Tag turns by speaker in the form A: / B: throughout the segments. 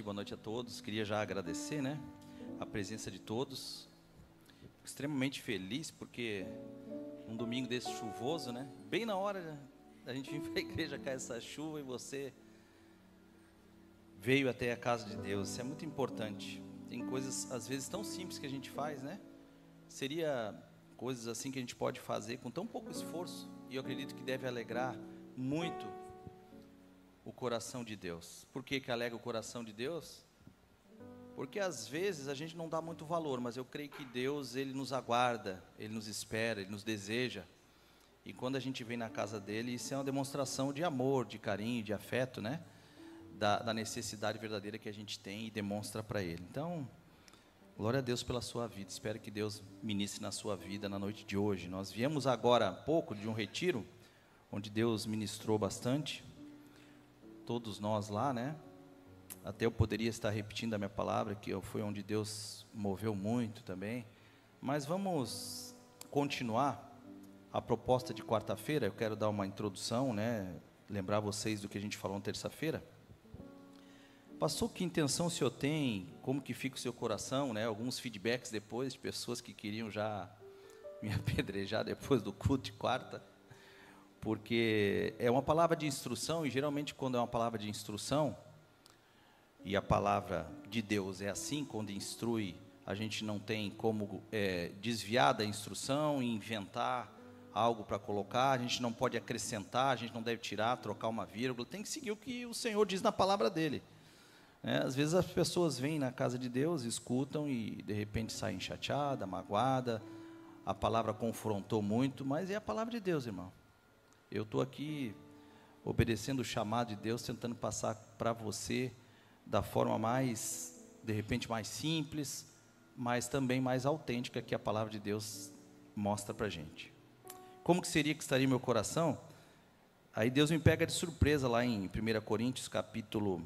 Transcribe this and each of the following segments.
A: boa noite a todos. Queria já agradecer, né, a presença de todos. Fico extremamente feliz porque um domingo desse chuvoso, né, bem na hora da gente vir para a igreja cair essa chuva e você veio até a casa de Deus. Isso é muito importante. Tem coisas às vezes tão simples que a gente faz, né? Seria coisas assim que a gente pode fazer com tão pouco esforço e eu acredito que deve alegrar muito o coração de Deus. Por que alegra o coração de Deus? Porque às vezes a gente não dá muito valor, mas eu creio que Deus, Ele nos aguarda, Ele nos espera, Ele nos deseja. E quando a gente vem na casa dEle, isso é uma demonstração de amor, de carinho, de afeto, né? Da necessidade verdadeira que a gente tem e demonstra para Ele. Então, glória a Deus pela sua vida. Espero que Deus ministre na sua vida na noite de hoje. Nós viemos agora há pouco de um retiro, onde Deus ministrou bastante. Todos nós lá, né? Até eu poderia estar repetindo a minha palavra, que foi onde Deus moveu muito também. Mas vamos continuar a proposta de quarta-feira. Eu quero dar uma introdução, né? Lembrar vocês do que a gente falou na terça-feira. Pastor, que intenção o senhor tem? Como que fica o seu coração, né? Alguns feedbacks depois de pessoas que queriam já me apedrejar depois do culto de quarta. Porque é uma palavra de instrução, e geralmente quando é uma palavra de instrução, e a palavra de Deus é assim, quando instrui, a gente não tem como desviar da instrução e inventar algo para colocar, a gente não pode acrescentar, a gente não deve tirar, trocar uma vírgula, tem que seguir o que o Senhor diz na palavra dEle. Às vezes as pessoas vêm na casa de Deus, escutam e de repente saem chateadas, magoadas, a palavra confrontou muito, mas é a palavra de Deus, irmão. Eu estou aqui obedecendo o chamado de Deus, tentando passar para você da forma mais, de repente, mais simples, mas também mais autêntica que a palavra de Deus mostra para a gente. Como que seria que estaria meu coração? Aí Deus me pega de surpresa lá em 1 Coríntios, capítulo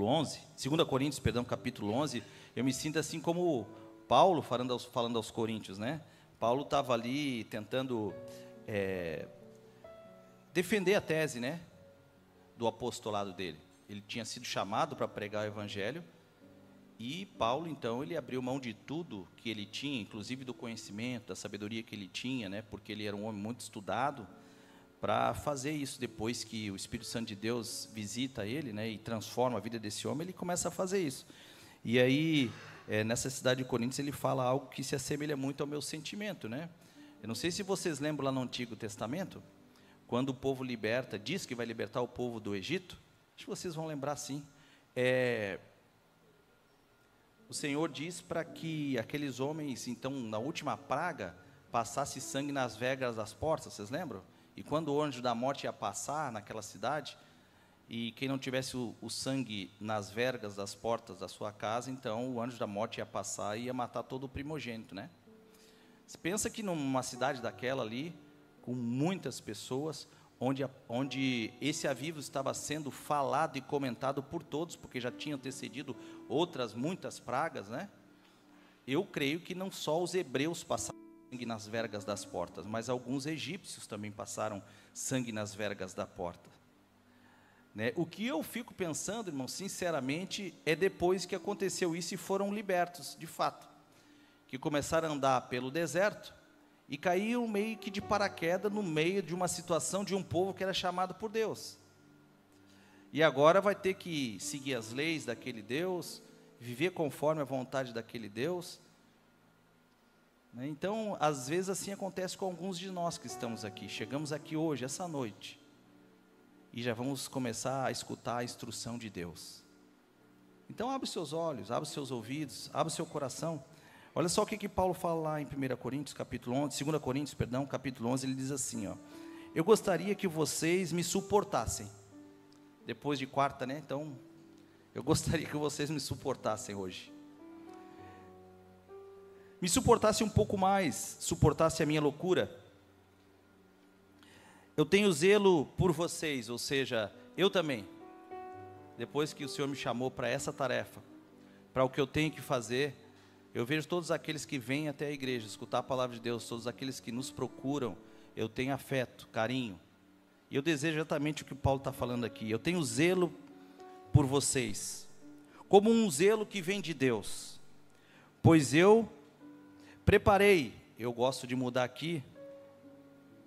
A: 11, 2 Coríntios, perdão, capítulo 11, eu me sinto assim como Paulo falando aos Coríntios, né? Paulo estava ali tentando defender a tese, né, do apostolado dele. Ele tinha sido chamado para pregar o evangelho, e Paulo, então, ele abriu mão de tudo que ele tinha, inclusive do conhecimento, da sabedoria que ele tinha, né, porque ele era um homem muito estudado, para fazer isso. Depois que o Espírito Santo de Deus visita ele, né, e transforma a vida desse homem, ele começa a fazer isso. E aí, nessa cidade de Coríntios, ele fala algo que se assemelha muito ao meu sentimento, né? Eu não sei se vocês lembram lá no Antigo Testamento, quando o povo diz que vai libertar o povo do Egito, acho que vocês vão lembrar sim, o Senhor diz para que aqueles homens, então, na última praga, passasse sangue nas vergas das portas, vocês lembram? E quando o anjo da morte ia passar naquela cidade, e quem não tivesse o sangue nas vergas das portas da sua casa, então o anjo da morte ia passar e ia matar todo o primogênito, né? Você pensa que numa cidade daquela ali, com muitas pessoas, onde esse aviso estava sendo falado e comentado por todos, porque já tinha antecedido outras muitas pragas, né? Eu creio que não só os hebreus passaram sangue nas vergas das portas, mas alguns egípcios também passaram sangue nas vergas da porta. Né? O que eu fico pensando, irmão, sinceramente, é depois que aconteceu isso e foram libertos, de fato, que começaram a andar pelo deserto e caíram meio que de paraquedas no meio de uma situação de um povo que era chamado por Deus. E agora vai ter que seguir as leis daquele Deus, viver conforme a vontade daquele Deus. Então, às vezes assim acontece com alguns de nós que estamos aqui. Chegamos aqui hoje, essa noite, e já vamos começar a escutar a instrução de Deus. Então, abre os seus olhos, abre os seus ouvidos, abre o seu coração. Olha só o que Paulo fala lá em 1 Coríntios, capítulo 11, 2 Coríntios, perdão, capítulo 11, ele diz assim, ó: eu gostaria que vocês me suportassem. Depois de quarta, né? Então, eu gostaria que vocês me suportassem hoje. Me suportassem um pouco mais, suportassem a minha loucura. Eu tenho zelo por vocês, ou seja, eu também. Depois que o Senhor me chamou para essa tarefa, para o que eu tenho que fazer, eu vejo todos aqueles que vêm até a igreja, escutar a palavra de Deus, todos aqueles que nos procuram, eu tenho afeto, carinho. E eu desejo exatamente o que Paulo está falando aqui. Eu tenho zelo por vocês, como um zelo que vem de Deus, pois eu preparei, eu gosto de mudar aqui,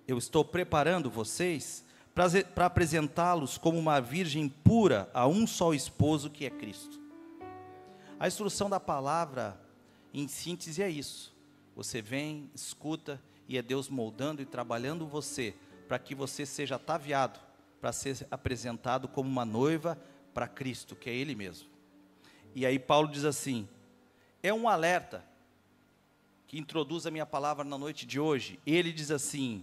A: eu estou preparando vocês para apresentá-los como uma virgem pura a um só esposo, que é Cristo. A instrução da palavra, em síntese, é isso. Você vem, escuta, e é Deus moldando e trabalhando você, para que você seja ataviado, para ser apresentado como uma noiva para Cristo, que é Ele mesmo. E aí Paulo diz assim, é um alerta, que introduz a minha palavra na noite de hoje. Ele diz assim,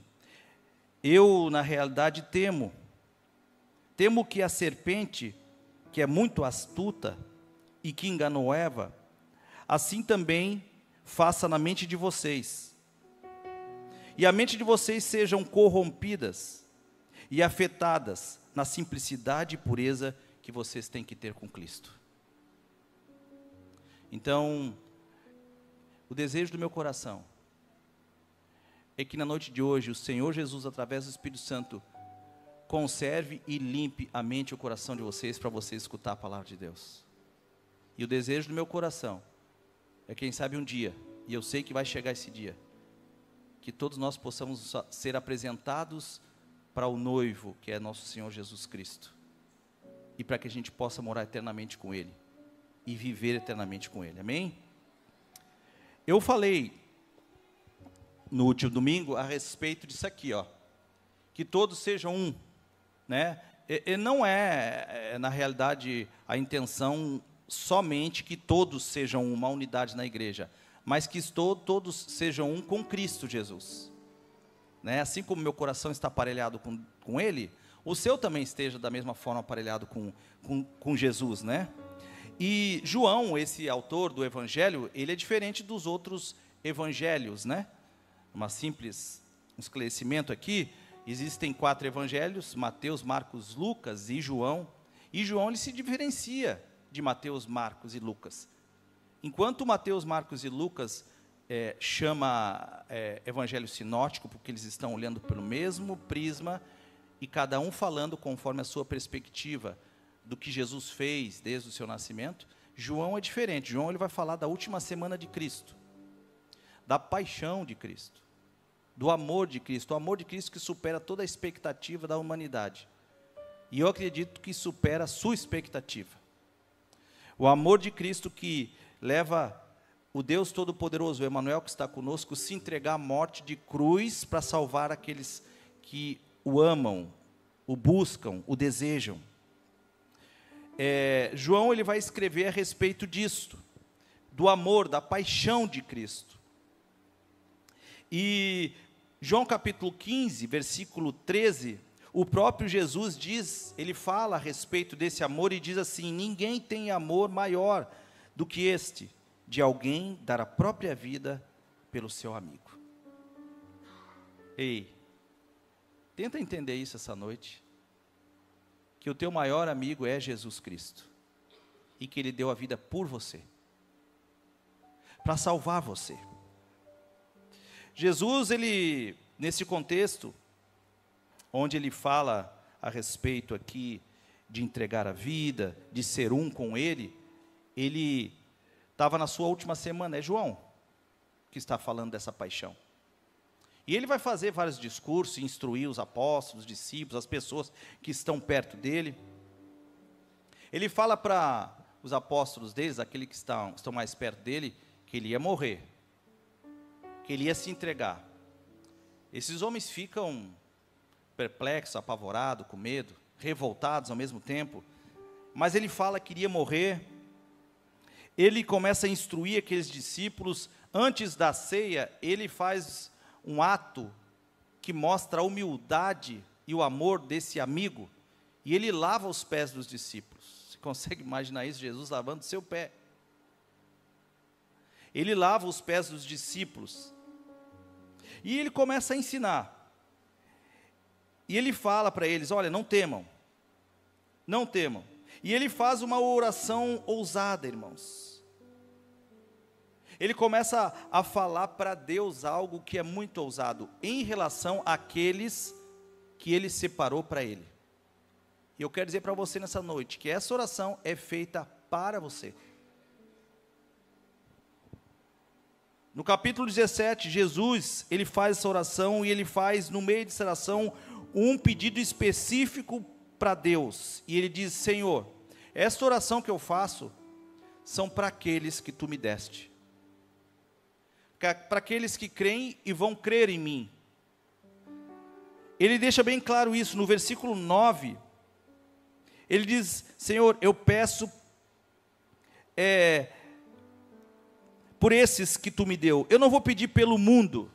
A: eu na realidade temo que a serpente, que é muito astuta e que enganou Eva, assim também faça na mente de vocês, e a mente de vocês sejam corrompidas e afetadas na simplicidade e pureza que vocês têm que ter com Cristo. Então, o desejo do meu coração é que na noite de hoje o Senhor Jesus, através do Espírito Santo, conserve e limpe a mente e o coração de vocês, para vocês escutar a palavra de Deus. E o desejo do meu coração é, quem sabe um dia, e eu sei que vai chegar esse dia, que todos nós possamos ser apresentados para o noivo, que é nosso Senhor Jesus Cristo, e para que a gente possa morar eternamente com Ele, e viver eternamente com Ele, amém? Eu falei no último domingo a respeito disso aqui, ó, que todos sejam um, né? E não é, na realidade, a intenção somente que todos sejam uma unidade na igreja, mas que todos sejam um com Cristo Jesus, né? Assim como meu coração está aparelhado com Ele, o seu também esteja da mesma forma aparelhado com Jesus, né? E João, esse autor do Evangelho, ele é diferente dos outros evangelhos, né? Um esclarecimento aqui, existem 4 evangelhos, Mateus, Marcos, Lucas e João ele se diferencia de Mateus, Marcos e Lucas. Enquanto Mateus, Marcos e Lucas chama evangelho sinótico, porque eles estão olhando pelo mesmo prisma, e cada um falando conforme a sua perspectiva, do que Jesus fez desde o seu nascimento, João é diferente. João ele vai falar da última semana de Cristo, da paixão de Cristo, do amor de Cristo, o amor de Cristo que supera toda a expectativa da humanidade, e eu acredito que supera a sua expectativa, o amor de Cristo que leva o Deus Todo-Poderoso, o Emanuel que está conosco, se entregar à morte de cruz, para salvar aqueles que o amam, o buscam, o desejam. João ele vai escrever a respeito disto, do amor, da paixão de Cristo. E João capítulo 15, versículo 13, o próprio Jesus diz, ele fala a respeito desse amor e diz assim, ninguém tem amor maior do que este, de alguém dar a própria vida pelo seu amigo. Ei, tenta entender isso essa noite, que o teu maior amigo é Jesus Cristo, e que Ele deu a vida por você, para salvar você. Jesus, ele, nesse contexto, onde ele fala a respeito aqui de entregar a vida, de ser um com Ele, ele estava na sua última semana, é João que está falando dessa paixão. E ele vai fazer vários discursos, instruir os apóstolos, os discípulos, as pessoas que estão perto dele. Ele fala para os apóstolos deles, aqueles que estão mais perto dele, que ele ia morrer, que ele ia se entregar. Esses homens ficam perplexos, apavorados, com medo, revoltados ao mesmo tempo, mas ele fala que iria morrer. Ele começa a instruir aqueles discípulos. Antes da ceia, ele faz um ato que mostra a humildade e o amor desse amigo, e ele lava os pés dos discípulos. Você consegue imaginar isso? Jesus lavando o seu pé. Ele lava os pés dos discípulos, e ele começa a ensinar, e ele fala para eles, olha, não temam, não temam, e ele faz uma oração ousada, irmãos. Ele começa a falar para Deus algo que é muito ousado, em relação àqueles que Ele separou para Ele. E eu quero dizer para você nessa noite, que essa oração é feita para você. No capítulo 17, Jesus, ele faz essa oração, e ele faz, no meio dessa oração, um pedido específico para Deus. E ele diz: Senhor, esta oração que eu faço, são para aqueles que tu me deste. Para aqueles que creem e vão crer em mim. Ele deixa bem claro isso, no versículo 9. Ele diz: Senhor, eu peço por esses que tu me deu. Eu não vou pedir pelo mundo.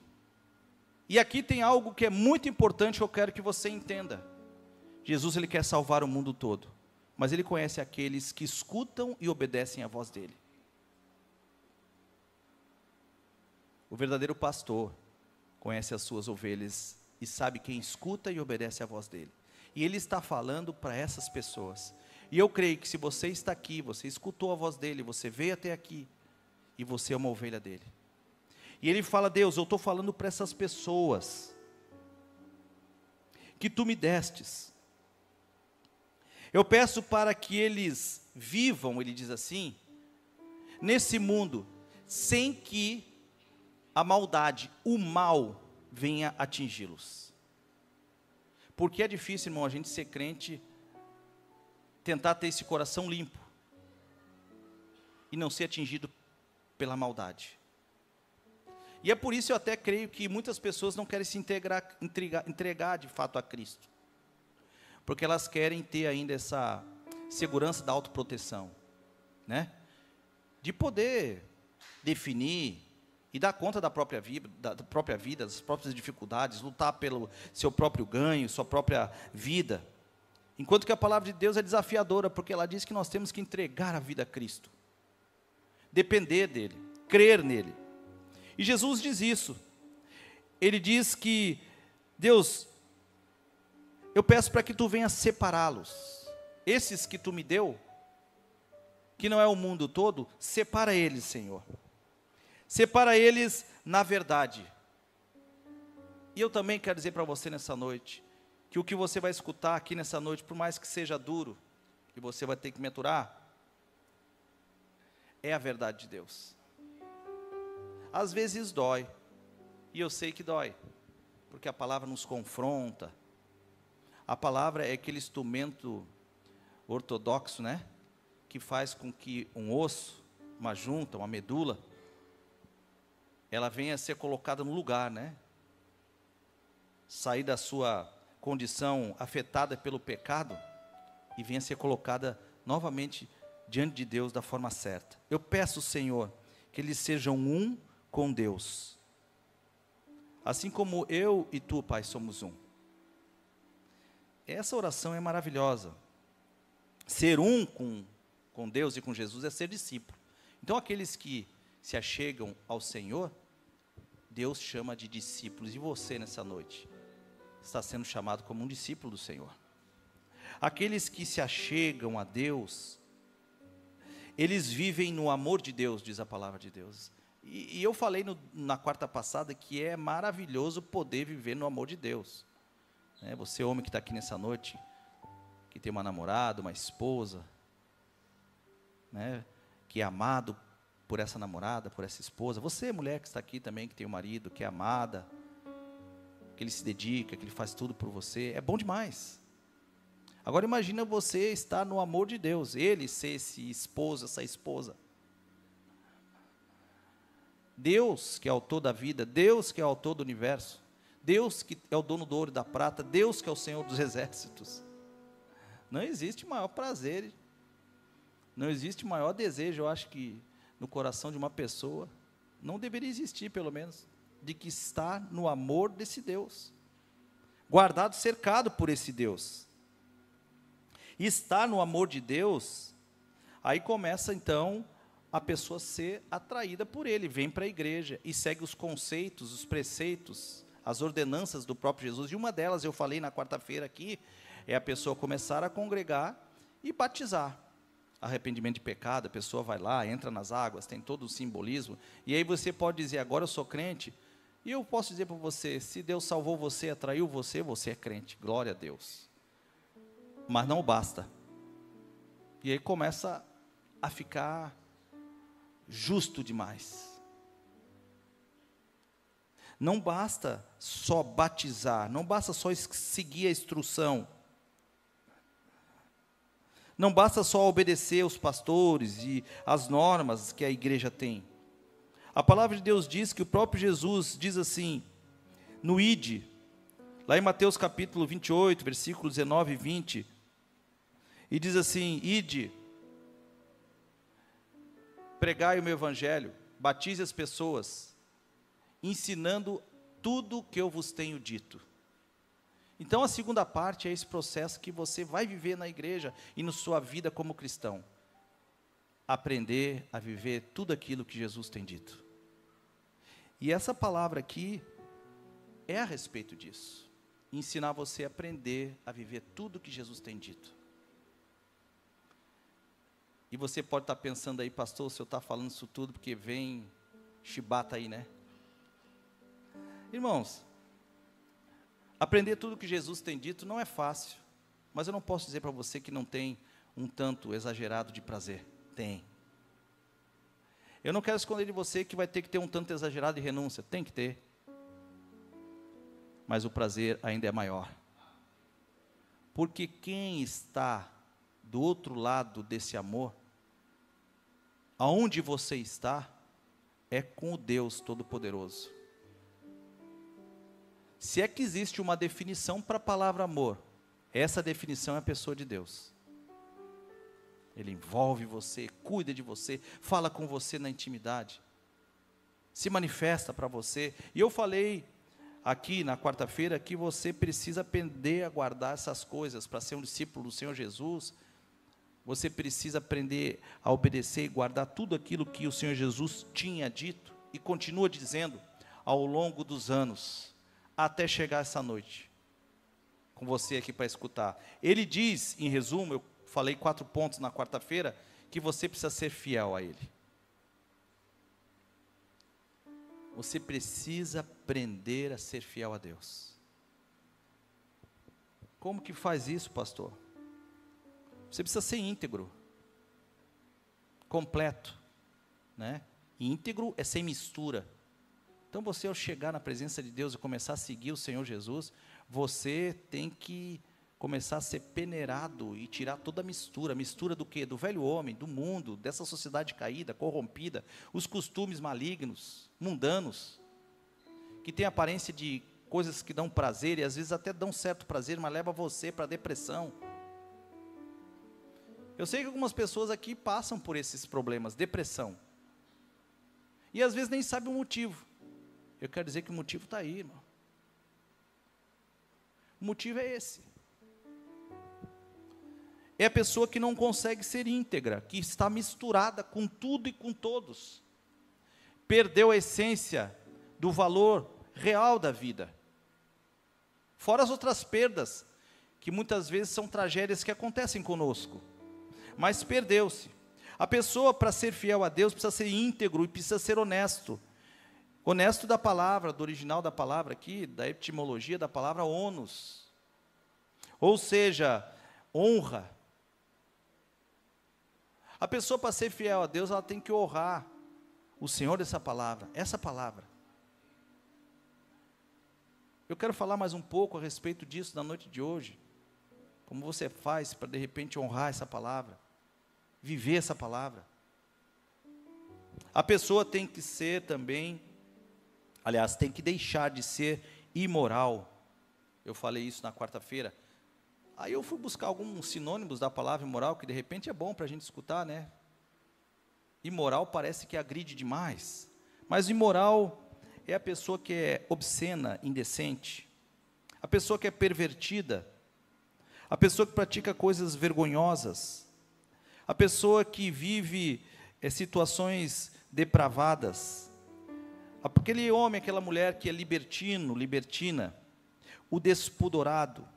A: E aqui tem algo que é muito importante, que eu quero que você entenda. Jesus, ele quer salvar o mundo todo, mas ele conhece aqueles que escutam e obedecem à voz dele. O verdadeiro pastor conhece as suas ovelhas e sabe quem escuta e obedece à voz dele. E ele está falando para essas pessoas. E eu creio que se você está aqui, você escutou a voz dele, você veio até aqui, e você é uma ovelha dele. E ele fala: Deus, eu estou falando para essas pessoas que tu me destes. Eu peço para que eles vivam, ele diz assim, nesse mundo, sem que a maldade, o mal, venha atingi-los. Porque é difícil, irmão, a gente ser crente, tentar ter esse coração limpo, e não ser atingido pela maldade. E é por isso eu até creio que muitas pessoas não querem se entregar de fato a Cristo, porque elas querem ter ainda essa segurança da autoproteção, né? De poder definir e dar conta da própria vida, das próprias dificuldades, lutar pelo seu próprio ganho, sua própria vida. Enquanto que a palavra de Deus é desafiadora, porque ela diz que nós temos que entregar a vida a Cristo, depender dele, crer nele. E Jesus diz isso. Ele diz que: Deus, eu peço para que tu venha separá-los. Esses que tu me deu, que não é o mundo todo, separa eles, Senhor. Separa eles na verdade. E eu também quero dizer para você nessa noite, que o que você vai escutar aqui nessa noite, por mais que seja duro, e você vai ter que me aturar, é a verdade de Deus. Às vezes dói, e eu sei que dói, porque a palavra nos confronta. A palavra é aquele instrumento ortodoxo, né? Que faz com que um osso, uma junta, uma medula, ela venha a ser colocada no lugar, né? Sair da sua condição afetada pelo pecado e venha a ser colocada novamente diante de Deus da forma certa. Eu peço, Senhor, que eles sejam um com Deus, assim como eu e tu, Pai, somos um. Essa oração é maravilhosa. Ser um com Deus e com Jesus é ser discípulo. Então, aqueles que se achegam ao Senhor, Deus chama de discípulos. E você, nessa noite, está sendo chamado como um discípulo do Senhor. Aqueles que se achegam a Deus, eles vivem no amor de Deus, diz a palavra de Deus. E eu falei na quarta passada que é maravilhoso poder viver no amor de Deus. Você, homem que está aqui nessa noite, que tem uma namorada, uma esposa, né, que é amado por essa namorada, por essa esposa. Você, mulher que está aqui também, que tem um marido, que é amada, que ele se dedica, que ele faz tudo por você, é bom demais. Agora imagina você estar no amor de Deus, ele ser esse esposo, essa esposa. Deus que é autor da vida, Deus que é autor do universo, Deus que é o dono do ouro e da prata, Deus que é o Senhor dos exércitos. Não existe maior prazer, não existe maior desejo, eu acho que no coração de uma pessoa, não deveria existir pelo menos, de que está no amor desse Deus, guardado, cercado por esse Deus. E estar no amor de Deus, aí começa então a pessoa ser atraída por ele, vem para a igreja e segue os conceitos, os preceitos, as ordenanças do próprio Jesus. E uma delas, eu falei na quarta-feira aqui, é a pessoa começar a congregar e batizar. Arrependimento de pecado, a pessoa vai lá, entra nas águas, tem todo o simbolismo, e aí você pode dizer: agora eu sou crente. E eu posso dizer para você, se Deus salvou você, atraiu você, você é crente, glória a Deus. mas não basta. E aí começa a ficar justo demais. Não basta só batizar, não basta só seguir a instrução. Não basta só obedecer os pastores e as normas que a igreja tem. A palavra de Deus diz que o próprio Jesus diz assim, no Ide, lá em Mateus capítulo 28, versículos 19 e 20, e diz assim, Ide, pregai o meu evangelho, batize as pessoas, ensinando tudo o que eu vos tenho dito. Então a segunda parte é esse processo que você vai viver na igreja e na sua vida como cristão. Aprender a viver tudo aquilo que Jesus tem dito. E essa palavra aqui é a respeito disso. Ensinar você a aprender a viver tudo que Jesus tem dito. E você pode estar pensando aí, pastor, o senhor está falando isso tudo porque vem chibata aí, né? Irmãos, aprender tudo que Jesus tem dito não é fácil, mas eu não posso dizer para você que não tem um tanto exagerado de prazer. Tem. Eu não quero esconder de você que vai ter que ter um tanto exagerado de renúncia. Tem que ter. Mas o prazer ainda é maior. Porque quem está do outro lado desse amor, aonde você está, é com o Deus Todo-Poderoso. Se é que existe uma definição para a palavra amor, essa definição é a pessoa de Deus. Ele envolve você, cuida de você, fala com você na intimidade, se manifesta para você. E eu falei aqui na quarta-feira que você precisa aprender a guardar essas coisas. Para ser um discípulo do Senhor Jesus, você precisa aprender a obedecer e guardar tudo aquilo que o Senhor Jesus tinha dito e continua dizendo ao longo dos anos, até chegar essa noite, com você aqui para escutar. Ele diz, em resumo, eu falei 4 pontos na quarta-feira, que você precisa ser fiel a Ele. Você precisa aprender a ser fiel a Deus. Como que faz isso, pastor? Você precisa ser íntegro, completo, né? Íntegro é sem mistura. Então você, ao chegar na presença de Deus e começar a seguir o Senhor Jesus, você tem que começar a ser peneirado e tirar toda a mistura. Mistura do quê? Do velho homem, do mundo, dessa sociedade caída, corrompida, os costumes malignos, mundanos, que tem aparência de coisas que dão prazer, e às vezes até dão certo prazer, mas leva você para a depressão. Eu sei que algumas pessoas aqui passam por esses problemas, depressão, e às vezes nem sabem o motivo. Eu quero dizer que o motivo está aí, irmão. O motivo é esse. É a pessoa que não consegue ser íntegra, que está misturada com tudo e com todos. Perdeu a essência do valor real da vida. Fora as outras perdas, que muitas vezes são tragédias que acontecem conosco. Mas perdeu-se. A pessoa, para ser fiel a Deus, precisa ser íntegro e precisa ser honesto. Honesto da palavra, do original da palavra aqui, da etimologia da palavra onus. Ou seja, honra. A pessoa, para ser fiel a Deus, ela tem que honrar o Senhor dessa palavra, essa palavra. Eu quero falar mais um pouco a respeito disso na noite de hoje. Como você faz para, de repente, honrar essa palavra, viver essa palavra. A pessoa tem que ser também, aliás, tem que deixar de ser imoral. Eu falei isso na quarta-feira. Aí eu fui buscar alguns sinônimos da palavra imoral, que de repente é bom para a gente escutar, né? Imoral parece que agride demais. Mas imoral é a pessoa que é obscena, indecente. A pessoa que é pervertida. A pessoa que pratica coisas vergonhosas. A pessoa que vive situações depravadas. Aquele homem, aquela mulher que é libertino, libertina. O despudorado.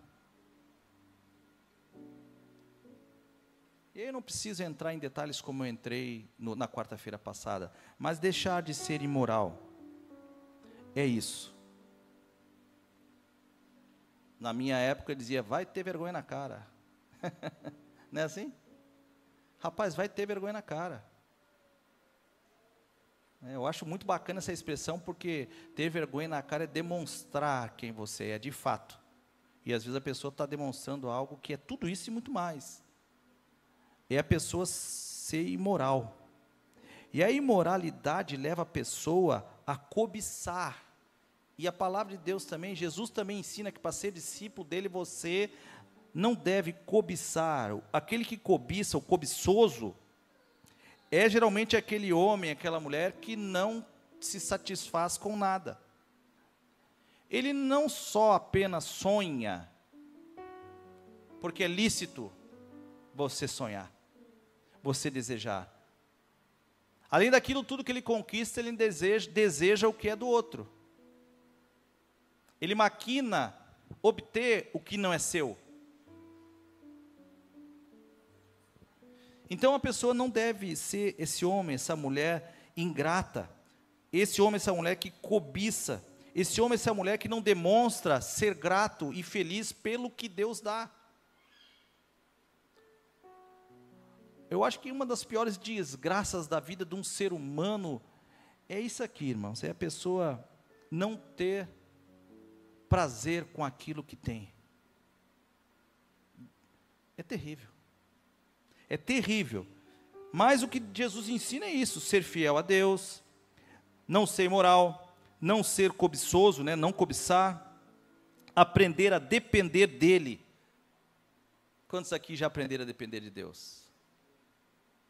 A: E eu não preciso entrar em detalhes como eu entrei na quarta-feira passada, mas deixar de ser imoral. É isso. Na minha época eu dizia, vai ter vergonha na cara. Não é assim? Rapaz, vai ter vergonha na cara. Eu acho muito bacana essa expressão, porque ter vergonha na cara é demonstrar quem você é de fato. E às vezes a pessoa está demonstrando algo que é tudo isso e muito mais. É a pessoa ser imoral. E a imoralidade leva a pessoa a cobiçar. E a palavra de Deus também, Jesus também ensina que para ser discípulo dele, você não deve cobiçar. Aquele que cobiça, o cobiçoso, é geralmente aquele homem, aquela mulher que não se satisfaz com nada. Ele não só apenas sonha, porque é lícito você sonhar, você desejar. Além daquilo tudo que ele conquista, ele deseja o que é do outro. Ele maquina obter o que não é seu. Então a pessoa não deve ser esse homem, essa mulher ingrata, esse homem, essa mulher que cobiça, esse homem, essa mulher que não demonstra ser grato e feliz pelo que Deus dá. Eu acho que uma das piores desgraças da vida de um ser humano é isso aqui, irmãos, é a pessoa não ter prazer com aquilo que tem. É terrível. É terrível. Mas o que Jesus ensina é isso: ser fiel a Deus, não ser imoral, não ser cobiçoso, né, não cobiçar, aprender a depender dEle. Quantos aqui já aprenderam a depender de Deus?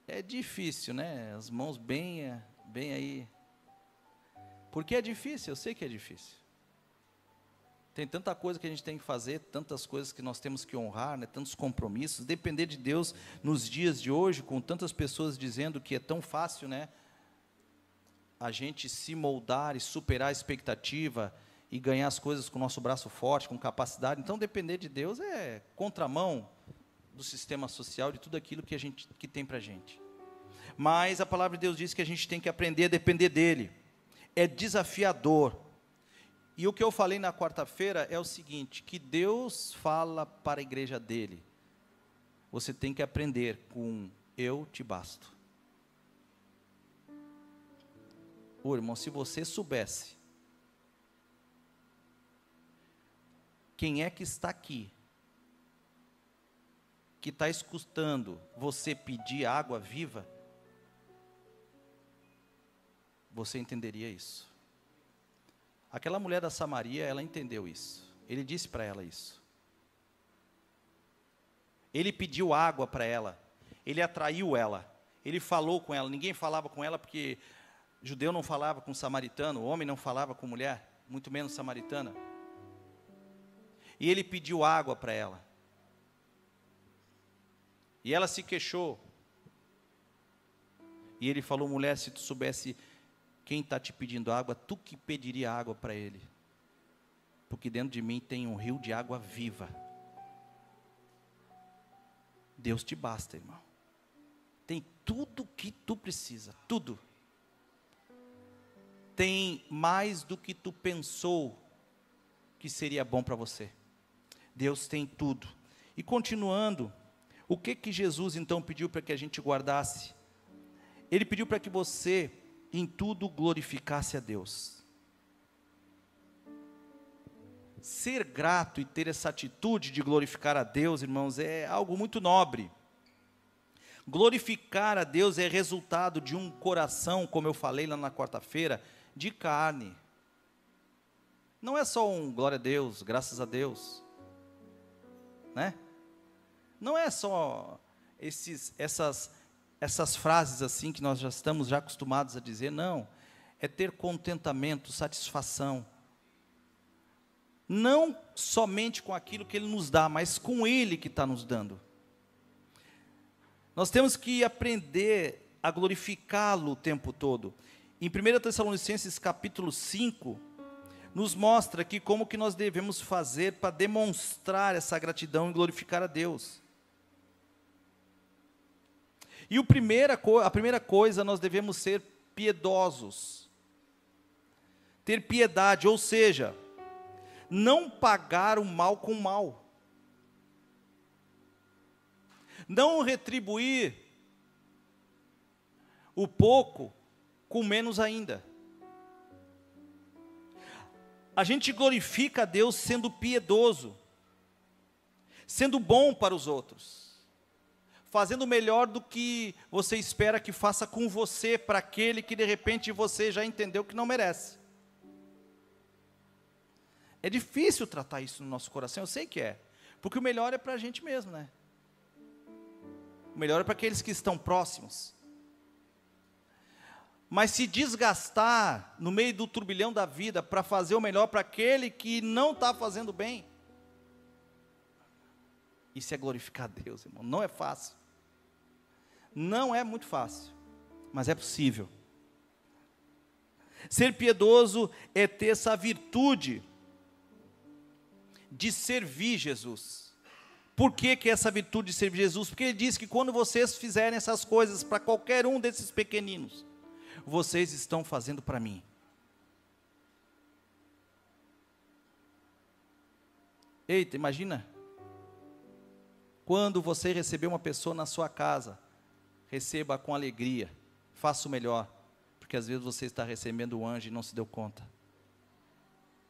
A: É difícil, né? As mãos bem aí. Porque é difícil, eu sei que é difícil. Tem tanta coisa que a gente tem que fazer, tantas coisas que nós temos que honrar, né? Tantos compromissos. Depender de Deus nos dias de hoje, com tantas pessoas dizendo que é tão fácil, né? A gente se moldar e superar a expectativa e ganhar as coisas com o nosso braço forte, com capacidade. Então, depender de Deus é contramão do sistema social, de tudo aquilo que tem para a gente. Mas a palavra de Deus diz que a gente tem que aprender a depender dEle. É desafiador. E o que eu falei na quarta-feira é o seguinte, que Deus fala para a igreja dEle. Você tem que aprender com eu te basto. Irmão, se você soubesse quem é que está aqui, que está escutando você pedir água viva, você entenderia isso. Aquela mulher da Samaria, ela entendeu isso. Ele disse para ela isso. Ele pediu água para ela. Ele atraiu ela. Ele falou com ela. Ninguém falava com ela porque judeu não falava com samaritano, homem não falava com mulher, muito menos samaritana. E ele pediu água para ela. E ela se queixou. E ele falou: mulher, se tu soubesse quem está te pedindo água, tu que pediria água para ele. Porque dentro de mim tem um rio de água viva. Deus te basta, irmão. Tem tudo o que tu precisa, tudo. Tem mais do que tu pensou que seria bom para você. Deus tem tudo. E continuando, o que Jesus então pediu para que a gente guardasse? Ele pediu para que você em tudo glorificasse a Deus. Ser grato e ter essa atitude de glorificar a Deus, irmãos, é algo muito nobre. Glorificar a Deus é resultado de um coração, como eu falei lá na quarta-feira, de carne. Não é só um glória a Deus, graças a Deus, né? Não é só essas frases assim que nós já estamos acostumados a dizer, não. É ter contentamento, satisfação. Não somente com aquilo que Ele nos dá, mas com Ele que está nos dando. Nós temos que aprender a glorificá-lo o tempo todo. Em 1 Tessalonicenses capítulo 5, nos mostra aqui como que nós devemos fazer para demonstrar essa gratidão e glorificar a Deus. E a primeira coisa, nós devemos ser piedosos. Ter piedade, ou seja, não pagar o mal com o mal. Não retribuir o pouco com menos ainda. A gente glorifica a Deus sendo piedoso, sendo bom para os outros, fazendo melhor do que você espera que faça com você, para aquele que de repente você já entendeu que não merece. É difícil tratar isso no nosso coração, eu sei que é, porque o melhor é para a gente mesmo, né? O melhor é para aqueles que estão próximos. Mas se desgastar no meio do turbilhão da vida para fazer o melhor para aquele que não está fazendo bem, isso é glorificar a Deus, irmão. Não é fácil. Não é muito fácil, mas é possível. Ser piedoso é ter essa virtude de servir Jesus. Por que que essa virtude de servir Jesus? Porque ele diz que quando vocês fizerem essas coisas para qualquer um desses pequeninos, vocês estão fazendo para mim. Eita, imagina, quando você receber uma pessoa na sua casa, receba com alegria, faça o melhor, porque às vezes você está recebendo um anjo e não se deu conta.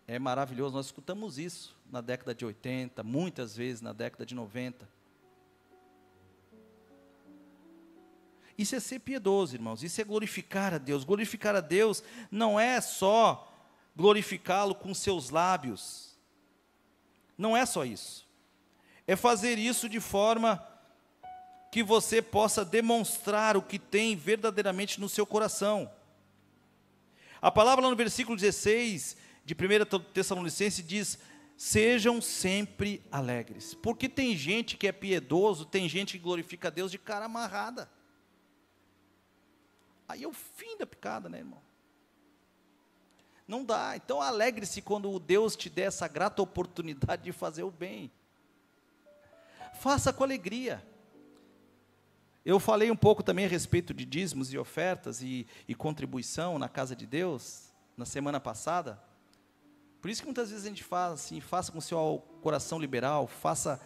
A: É maravilhoso, nós escutamos isso na década de 80, muitas vezes na década de 90. Isso é ser piedoso, irmãos, isso é glorificar a Deus. Glorificar a Deus não é só glorificá-lo com seus lábios, não é só isso, é fazer isso de forma que você possa demonstrar o que tem verdadeiramente no seu coração. A palavra lá no versículo 16 de 1 Tessalonicenses diz: sejam sempre alegres, porque tem gente que é piedoso, tem gente que glorifica a Deus de cara amarrada. Aí é o fim da picada, né, irmão? Não dá. Então alegre-se quando Deus te der essa grata oportunidade de fazer o bem. Faça com alegria. Eu falei um pouco também a respeito de dízimos e ofertas e contribuição na casa de Deus, na semana passada. Por isso que muitas vezes a gente fala assim, faça com o seu coração liberal, faça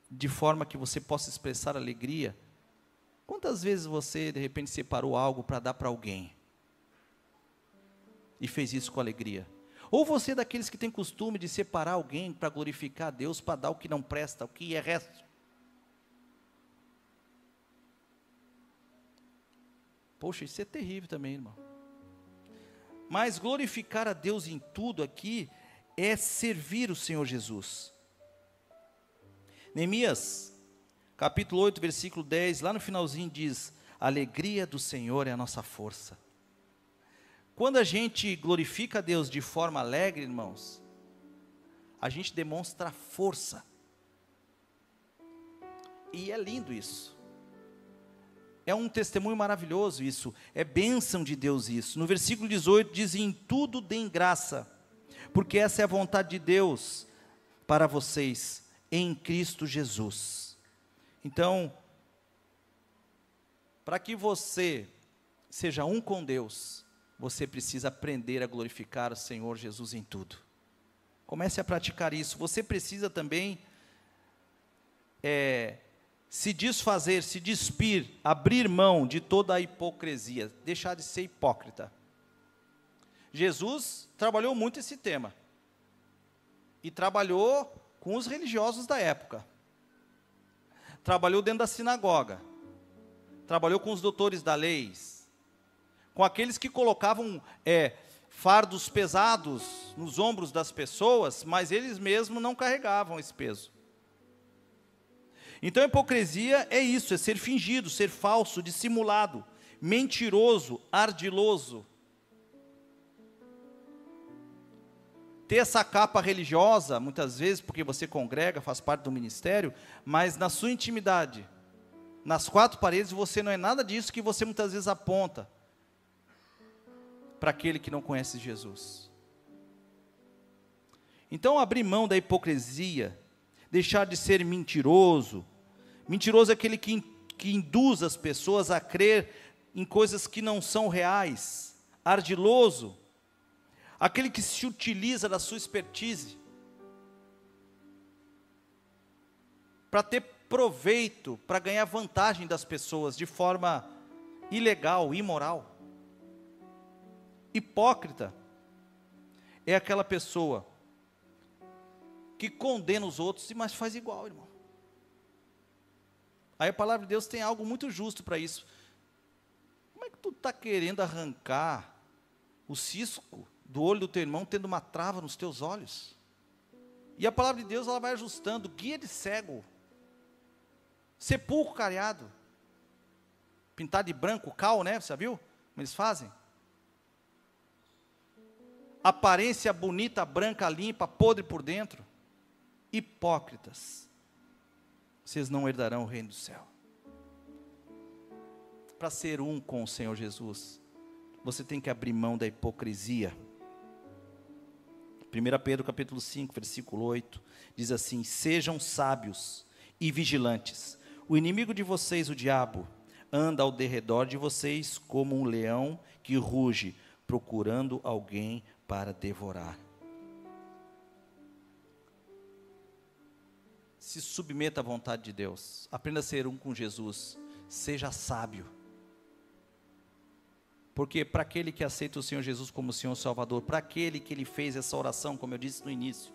A: de forma que você possa expressar alegria. Quantas vezes você, de repente, separou algo para dar para alguém? E fez isso com alegria? Ou você é daqueles que tem costume de separar alguém para glorificar a Deus, para dar o que não presta, o que é resto? Poxa, isso é terrível também, irmão. Mas glorificar a Deus em tudo aqui é servir o Senhor Jesus. Neemias capítulo 8, versículo 10, lá no finalzinho diz: a alegria do Senhor é a nossa força. Quando a gente glorifica a Deus de forma alegre, irmãos, a gente demonstra força. E é lindo isso. É um testemunho maravilhoso isso. É bênção de Deus isso. No versículo 18 diz: em tudo deem graça, porque essa é a vontade de Deus para vocês, em Cristo Jesus. Então, para que você seja um com Deus, você precisa aprender a glorificar o Senhor Jesus em tudo. Comece a praticar isso. Você precisa também se desfazer, se despir, abrir mão de toda a hipocrisia, deixar de ser hipócrita. Jesus trabalhou muito esse tema, e trabalhou com os religiosos da época. Trabalhou dentro da sinagoga, trabalhou com os doutores da lei, com aqueles que colocavam fardos pesados nos ombros das pessoas, mas eles mesmos não carregavam esse peso. Então a hipocrisia é isso, é ser fingido, ser falso, dissimulado, mentiroso, ardiloso. Ter essa capa religiosa, muitas vezes, porque você congrega, faz parte do ministério, mas na sua intimidade, nas quatro paredes, você não é nada disso que você muitas vezes aponta para aquele que não conhece Jesus. Então, abrir mão da hipocrisia, deixar de ser mentiroso. Mentiroso é aquele que induz as pessoas a crer em coisas que não são reais. Ardiloso, aquele que se utiliza da sua expertise para ter proveito para ganhar vantagem das pessoas de forma ilegal, imoral. Hipócrita é aquela pessoa que condena os outros, mas faz igual, irmão. Aí a palavra de Deus tem algo muito justo para isso. Como é que tu está querendo arrancar o cisco do olho do teu irmão, tendo uma trava nos teus olhos? E a palavra de Deus, ela vai ajustando, guia de cego, sepulcro cariado, pintado de branco, cal, né? Você viu como eles fazem? Aparência bonita, branca, limpa, podre por dentro. Hipócritas, vocês não herdarão o reino do céu. Para ser um com o Senhor Jesus, você tem que abrir mão da hipocrisia. 1 Pedro capítulo 5, versículo 8, diz assim: sejam sábios e vigilantes. O inimigo de vocês, o diabo, anda ao derredor de vocês como um leão que ruge, procurando alguém para devorar. Se submeta à vontade de Deus. Aprenda a ser um com Jesus. Seja sábio. Porque para aquele que aceita o Senhor Jesus como Senhor Salvador, para aquele que Ele fez essa oração, como eu disse no início,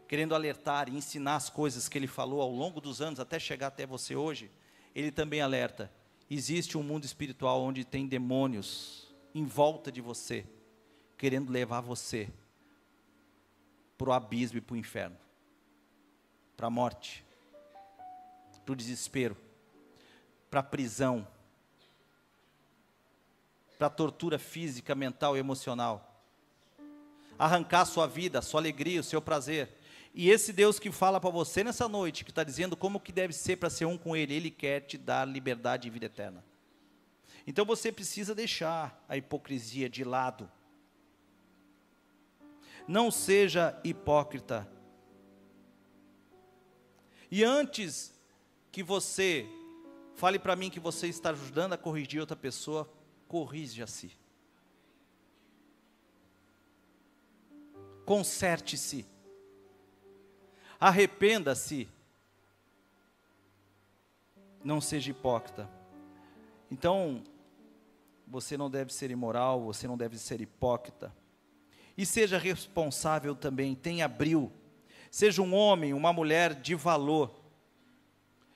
A: querendo alertar e ensinar as coisas que Ele falou ao longo dos anos, até chegar até você hoje, Ele também alerta: existe um mundo espiritual onde tem demônios em volta de você, querendo levar você para o abismo e para o inferno, para a morte, para o desespero, para a prisão, para a tortura física, mental e emocional, arrancar a sua vida, a sua alegria, o seu prazer. E esse Deus que fala para você nessa noite, que está dizendo como que deve ser para ser um com Ele, Ele quer te dar liberdade e vida eterna. Então você precisa deixar a hipocrisia de lado. Não seja hipócrita. E antes que você fale para mim que você está ajudando a corrigir outra pessoa, corrija-se. Conserte-se. Arrependa-se. Não seja hipócrita. Então, você não deve ser imoral, você não deve ser hipócrita. E seja responsável também, tenha brio. Seja um homem, uma mulher de valor.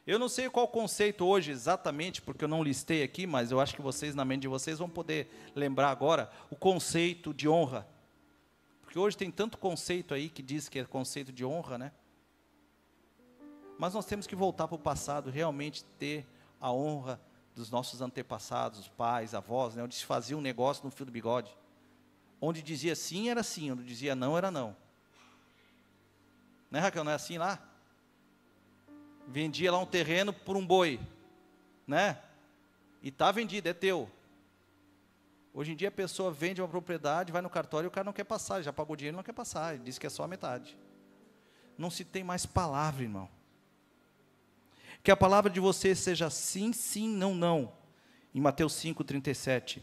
A: Eu não sei qual o conceito hoje exatamente, porque eu não listei aqui, mas eu acho que vocês, na mente de vocês, vão poder lembrar agora o conceito de honra. Porque hoje tem tanto conceito aí que diz que é conceito de honra, né? Mas nós temos que voltar para o passado, realmente ter a honra dos nossos antepassados, pais, avós, né? Onde se fazia um negócio no fio do bigode. Onde dizia sim, era sim. Onde dizia não, era não. Né, Raquel? Não é assim lá? Vendia lá um terreno por um boi, né? E está vendido, é teu. Hoje em dia a pessoa vende uma propriedade, vai no cartório e o cara não quer passar, ele já pagou dinheiro e não quer passar, ele diz que é só a metade. Não se tem mais palavra, irmão. Que a palavra de você seja sim, sim, não, não. Em Mateus 5:37.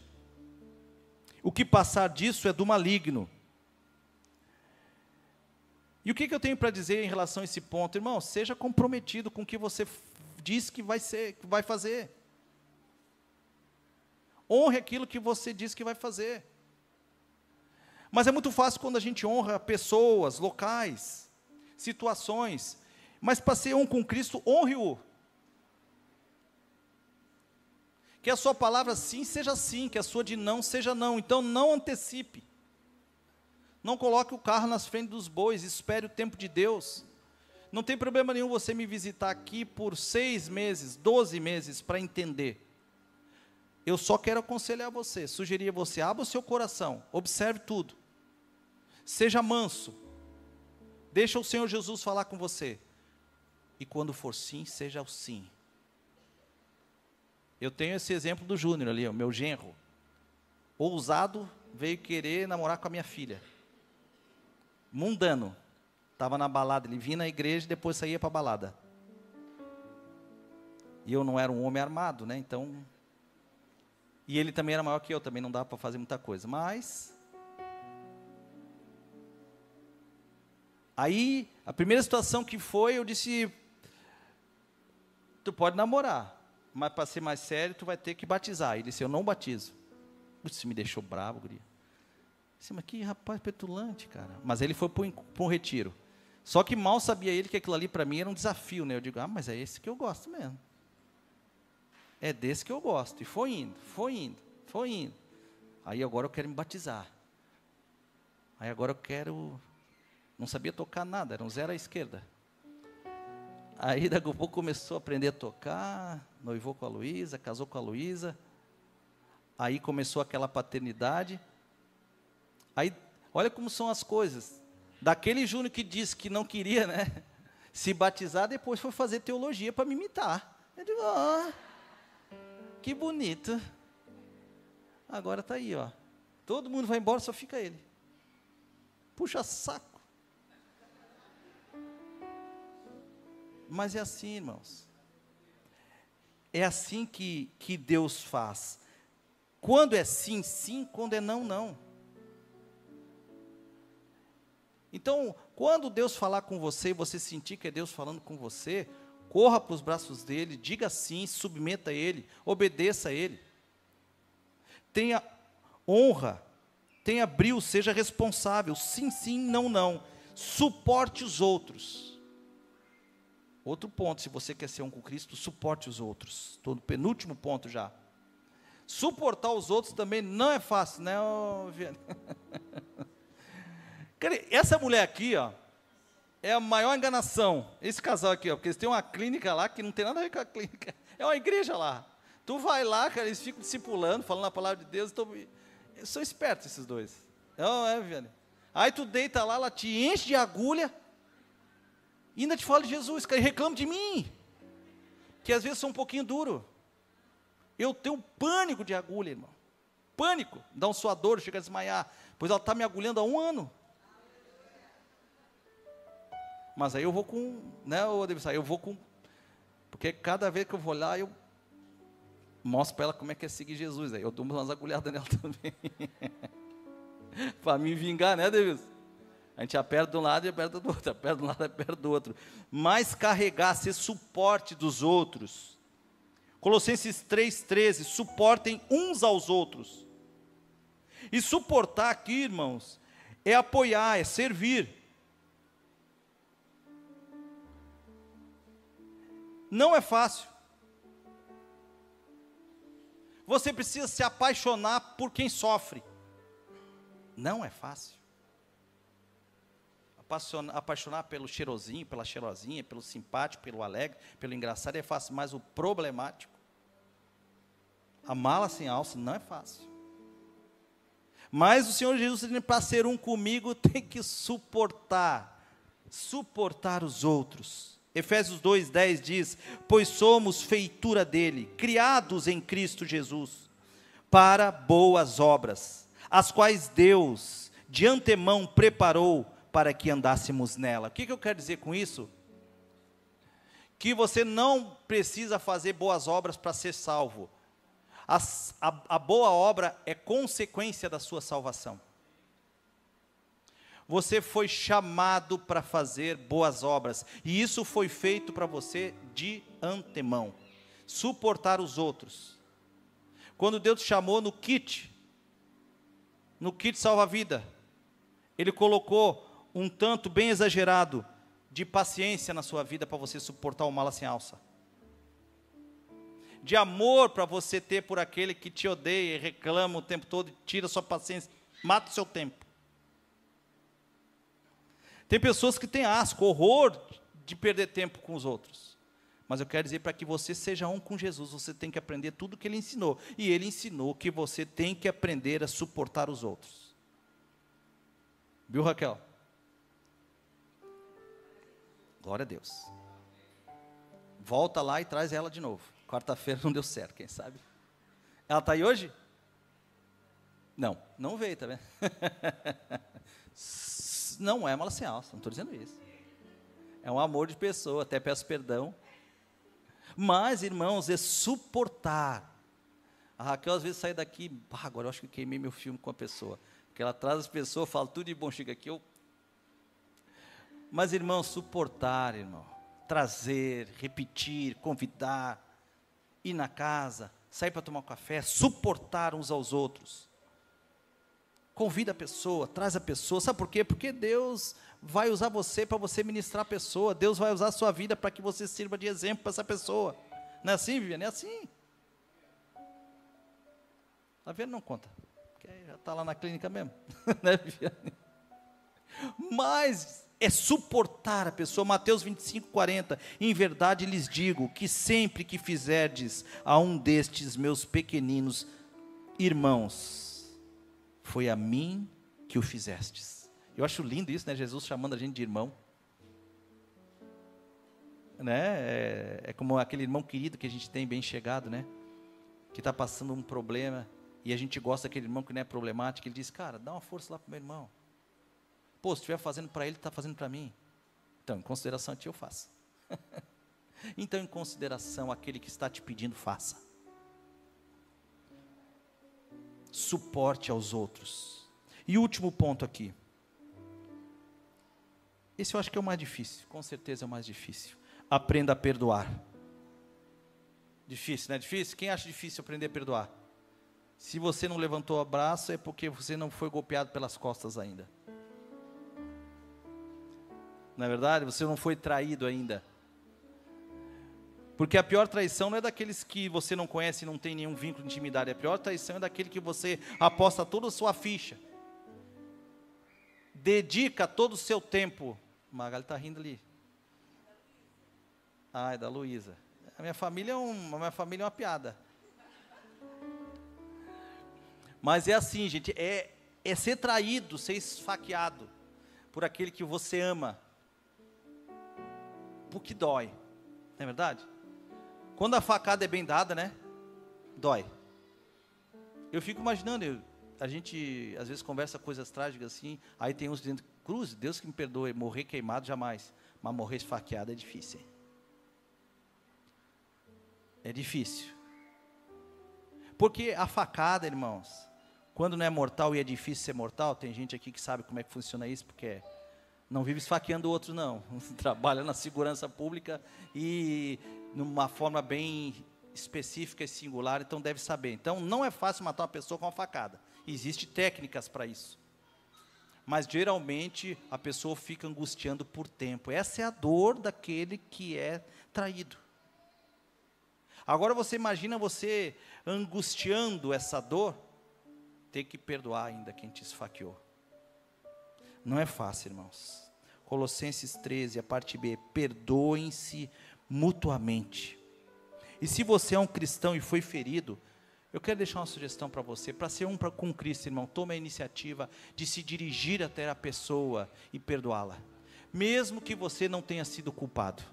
A: O que passar disso é do maligno. E o que eu tenho para dizer em relação a esse ponto? Irmão, seja comprometido com o que você diz que vai ser, que vai fazer. Honre aquilo que você diz que vai fazer. Mas é muito fácil quando a gente honra pessoas, locais, situações. Mas para ser um com Cristo, honre-o. Que a sua palavra sim seja sim, que a sua de não seja não. Então não antecipe. Não coloque o carro nas frentes dos bois, espere o tempo de Deus. Não tem problema nenhum você me visitar aqui por 6 meses, 12 meses, para entender. Eu só quero aconselhar você, sugerir a você, abra o seu coração, observe tudo. Seja manso. Deixa o Senhor Jesus falar com você. E quando for sim, seja o sim. Eu tenho esse exemplo do Júnior ali, o meu genro. Ousado, veio querer namorar com a minha filha. Mundano. Estava na balada, ele vinha na igreja e depois saía para a balada. E eu não era um homem armado, né? Então... E ele também era maior que eu, também não dava para fazer muita coisa. Mas... Aí, a primeira situação que foi, eu disse... tu pode namorar, mas para ser mais sério, tu vai ter que batizar. Ele disse, eu não batizo. Isso me deixou bravo, guria. Disse, mas que rapaz petulante, cara. Mas ele foi para um retiro. Só que mal sabia ele que aquilo ali para mim era um desafio, né? Eu digo, mas é esse que eu gosto mesmo. É desse que eu gosto. E foi indo, foi indo, foi indo. Aí agora eu quero me batizar. Aí agora eu quero... Não sabia tocar nada, era um zero à esquerda. Aí daqui a pouco começou a aprender a tocar, noivou com a Luísa, casou com a Luísa. Aí começou aquela paternidade. Aí, olha como são as coisas. Daquele Júnior que disse que não queria, né, se batizar, depois foi fazer teologia para me imitar. Eu digo, que bonito. Agora está aí, ó. Todo mundo vai embora, só fica ele. Puxa saco. Mas é assim, irmãos. É assim que Deus faz. Quando é sim, sim. Quando é não, não. Então, quando Deus falar com você e você sentir que é Deus falando com você, corra para os braços dele, diga sim, submeta a ele, obedeça a ele. Tenha honra, tenha brio, seja responsável. Sim, sim, não, não. Suporte os outros. Outro ponto, se você quer ser um com Cristo, suporte os outros. Estou no penúltimo ponto já. Suportar os outros também não é fácil, né, Vianney? Essa mulher aqui, ó, é a maior enganação. Esse casal aqui, ó, porque eles têm uma clínica lá que não tem nada a ver com a clínica. É uma igreja lá. Tu vai lá, cara, eles ficam discipulando, falando a palavra de Deus. Eles são espertos esses dois. Não é, Vianney? Aí tu deita lá, ela te enche de agulha. E ainda te fala de Jesus, cara, e reclama de mim. Que às vezes sou um pouquinho duro. Eu tenho pânico de agulha, irmão. Pânico. Dá um suador, chega a desmaiar. Pois ela está me agulhando há 1 ano. Mas aí eu vou com, né, eu vou com, porque cada vez que eu vou lá, eu mostro para ela como é que é seguir Jesus. Aí eu dou umas agulhadas nela também. Para me vingar, né, Davis? A gente aperta de um lado e aperta do outro, aperta de um lado e aperta do outro. Mas carregar, ser suporte dos outros. Colossenses 3,13, suportem uns aos outros. E suportar aqui, irmãos, é apoiar, é servir. Não é fácil. Você precisa se apaixonar por quem sofre. Não é fácil. Apaixonar pelo cheirosinho, pela cheirosinha, pelo simpático, pelo alegre, pelo engraçado é fácil, mas o problemático, a mala sem alça, não é fácil. Mas o Senhor Jesus, para ser um comigo, tem que suportar os outros. Efésios 2,10 diz, pois somos feitura dele, criados em Cristo Jesus, para boas obras, as quais Deus de antemão preparou para que andássemos nela. O que eu quero dizer com isso? Que você não precisa fazer boas obras para ser salvo. A boa obra é consequência da sua salvação. Você foi chamado para fazer boas obras, e isso foi feito para você de antemão. Suportar os outros. Quando Deus te chamou no kit salva-vida, Ele colocou um tanto bem exagerado de paciência na sua vida para você suportar o mala sem alça. De amor para você ter por aquele que te odeia e reclama o tempo todo, tira sua paciência, mata o seu tempo. Tem pessoas que têm asco, horror de perder tempo com os outros. Mas eu quero dizer, para que você seja um com Jesus, você tem que aprender tudo que Ele ensinou. E Ele ensinou que você tem que aprender a suportar os outros. Viu, Raquel? Glória a Deus. Volta lá e traz ela de novo. Quarta-feira não deu certo, quem sabe? Ela está aí hoje? Não veio, tá vendo? Não é mala sem alça, não estou dizendo isso. É um amor de pessoa, até peço perdão. Mas, irmãos, é suportar. A Raquel às vezes sai daqui, agora eu acho que queimei meu filme com a pessoa. Porque ela traz as pessoas, fala tudo de bom, chega aqui, Mas, irmão, suportar, irmão. trazer, repetir, convidar, ir na casa, sair para tomar um café, suportar uns aos outros. Convida a pessoa, traz a pessoa. Sabe por quê? Porque Deus vai usar você para você ministrar a pessoa. Deus vai usar a sua vida para que você sirva de exemplo para essa pessoa. Não é assim, Viviane? É assim. Está vendo? Não conta. Porque já está lá na clínica mesmo. Né, Viviane? Mas é suportar a pessoa. Mateus 25:40. Em verdade lhes digo que sempre que fizerdes a um destes meus pequeninos irmãos, foi a mim que o fizestes. Eu acho lindo isso, né? Jesus chamando a gente de irmão. Né? É como aquele irmão querido que a gente tem, bem chegado, né? Que está passando um problema, e a gente gosta daquele irmão que não é problemático. Ele diz, cara, dá uma força lá para o meu irmão. Pô, se estiver fazendo para ele, está fazendo para mim. Então, em consideração a ti, eu faço. Então, em consideração aquele que está te pedindo, faça. Suporte aos outros. E o último ponto aqui. Esse eu acho que é o mais difícil. Com certeza é o mais difícil. Aprenda a perdoar. Difícil, não é difícil? Quem acha difícil aprender a perdoar? Se você não levantou o braço, é porque você não foi golpeado pelas costas ainda. Não é verdade? Você não foi traído ainda. Porque a pior traição não é daqueles que você não conhece e não tem nenhum vínculo de intimidade. A pior traição é daquele que você aposta toda a sua ficha. Dedica todo o seu tempo. Magali está rindo ali. Ah, é da Luísa. A minha família é uma piada. Mas é assim, gente. É ser traído, ser esfaqueado por aquele que você ama. Porque dói. Não é verdade? Quando a facada é bem dada, né? Dói. Eu fico imaginando, a gente às vezes conversa coisas trágicas assim, aí tem uns dizendo, cruz, Deus que me perdoe, morrer queimado jamais, mas morrer esfaqueado é difícil. Hein? É difícil. Porque a facada, irmãos, quando não é mortal e é difícil ser mortal, tem gente aqui que sabe como é que funciona isso, porque não vive esfaqueando o outro, não. Trabalha na segurança pública e numa forma bem específica e singular, então deve saber. Então, não é fácil matar uma pessoa com uma facada. Existem técnicas para isso. Mas, geralmente, a pessoa fica angustiando por tempo. Essa é a dor daquele que é traído. Agora, você imagina você angustiando essa dor, ter que perdoar ainda quem te esfaqueou. Não é fácil, irmãos. Colossenses 13, a parte B, perdoem-se mutuamente. E se você é um cristão e foi ferido, eu quero deixar uma sugestão para você, para ser com Cristo, irmão, tome a iniciativa de se dirigir até a pessoa e perdoá-la, mesmo que você não tenha sido culpado.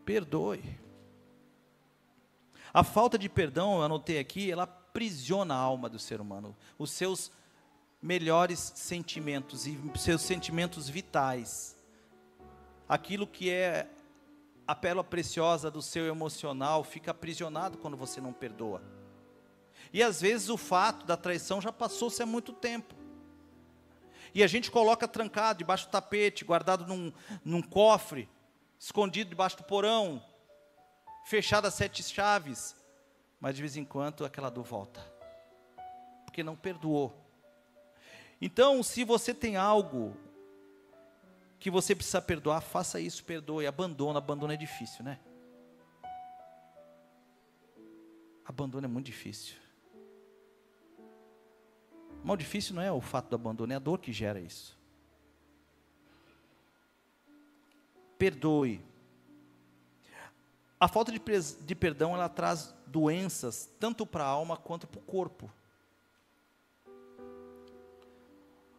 A: Perdoe. A falta de perdão, eu anotei aqui, ela aprisiona a alma do ser humano, os seus melhores sentimentos e seus sentimentos vitais. Aquilo que é a pérola preciosa do seu emocional fica aprisionado quando você não perdoa. E às vezes o fato da traição já passou-se há muito tempo. E a gente coloca trancado debaixo do tapete, guardado num cofre, escondido debaixo do porão, fechado a 7 chaves. Mas de vez em quando aquela dor volta. Porque não perdoou. Então, se você tem algo que você precisa perdoar, faça isso, perdoe, abandona. Abandono é difícil, né? Abandono é muito difícil. Mas o difícil não é o fato do abandono, é a dor que gera isso. Perdoe. A falta de perdão, ela traz doenças, tanto para a alma quanto para o corpo.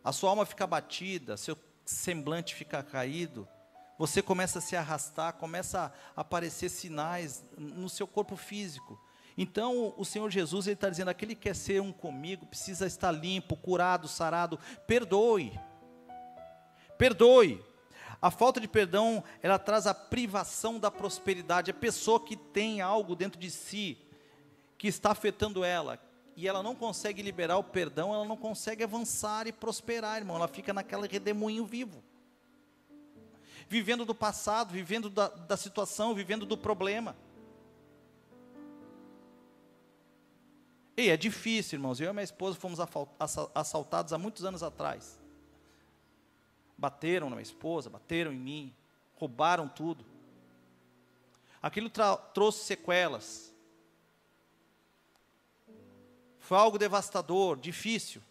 A: A sua alma fica abatida, seu semblante fica caído, você começa a se arrastar, começa a aparecer sinais no seu corpo físico. Então, o Senhor Jesus, Ele está dizendo, aquele que quer ser um comigo, precisa estar limpo, curado, sarado, perdoe. Perdoe. A falta de perdão, ela traz a privação da prosperidade. A pessoa que tem algo dentro de si, que está afetando ela, e ela não consegue liberar o perdão, ela não consegue avançar e prosperar, irmão. Ela fica naquele redemoinho vivo. vivendo do passado, vivendo da situação, vivendo do problema. E é difícil, irmãos. Eu e minha esposa fomos assaltados há muitos anos atrás. Bateram na minha esposa, bateram em mim, roubaram tudo. Aquilo trouxe sequelas. Foi algo devastador, difícil.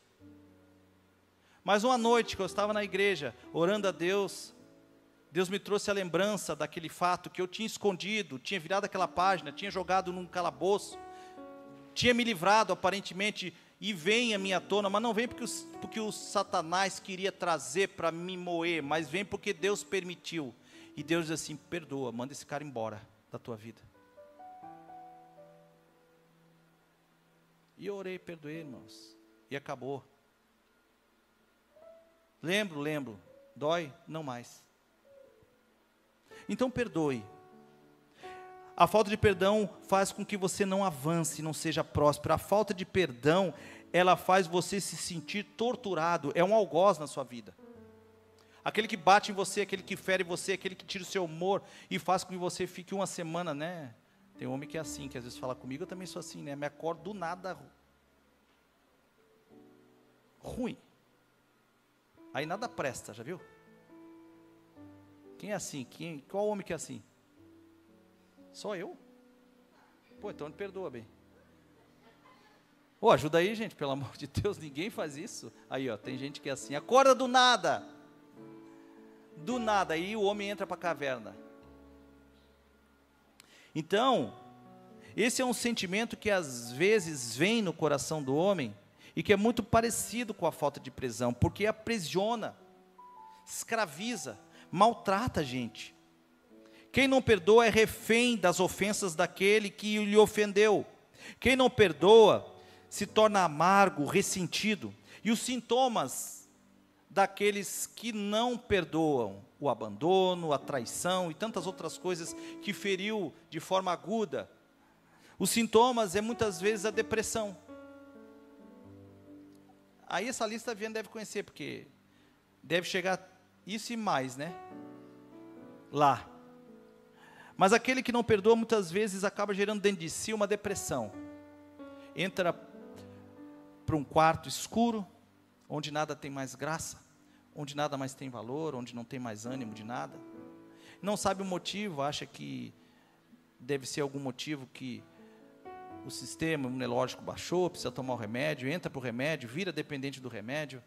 A: Mas uma noite que eu estava na igreja, orando a Deus, Deus me trouxe a lembrança daquele fato que eu tinha escondido, tinha virado aquela página, tinha jogado num calabouço, tinha me livrado aparentemente, e vem a minha tona, mas não vem porque o Satanás queria trazer para me moer, mas vem porque Deus permitiu. E Deus diz assim: perdoa, manda esse cara embora da tua vida. E eu orei, perdoei, irmãos, e acabou. Lembro, dói, não mais. Então perdoe. A falta de perdão faz com que você não avance, não seja próspero. A falta de perdão, ela faz você se sentir torturado, é um algoz na sua vida. Aquele que bate em você, aquele que fere você, aquele que tira o seu humor e faz com que você fique uma semana, né? Tem homem que é assim, que às vezes fala comigo, eu também sou assim, né? Me acordo do nada ruim. Aí nada presta, já viu? Quem é assim? Qual homem que é assim? Só eu? Pô, então me perdoa bem. Ô, ajuda aí, gente, pelo amor de Deus, ninguém faz isso. Aí, ó, tem gente que é assim, acorda do nada. Do nada, aí o homem entra para a caverna. Então, esse é um sentimento que às vezes vem no coração do homem, e que é muito parecido com a falta de prisão, porque aprisiona, escraviza, maltrata a gente. Quem não perdoa é refém das ofensas daquele que lhe ofendeu. Quem não perdoa se torna amargo, ressentido. E os sintomas daqueles que não perdoam, o abandono, a traição e tantas outras coisas que feriu de forma aguda. Os sintomas é muitas vezes a depressão. Aí essa lista a Viana deve conhecer, porque deve chegar isso e mais, né? Lá. Mas aquele que não perdoa muitas vezes acaba gerando dentro de si uma depressão. Entra para um quarto escuro, onde nada tem mais graça, onde nada mais tem valor, onde não tem mais ânimo de nada. Não sabe o motivo, acha que deve ser algum motivo que o sistema imunológico baixou, precisa tomar o remédio, entra para o remédio, vira dependente do remédio.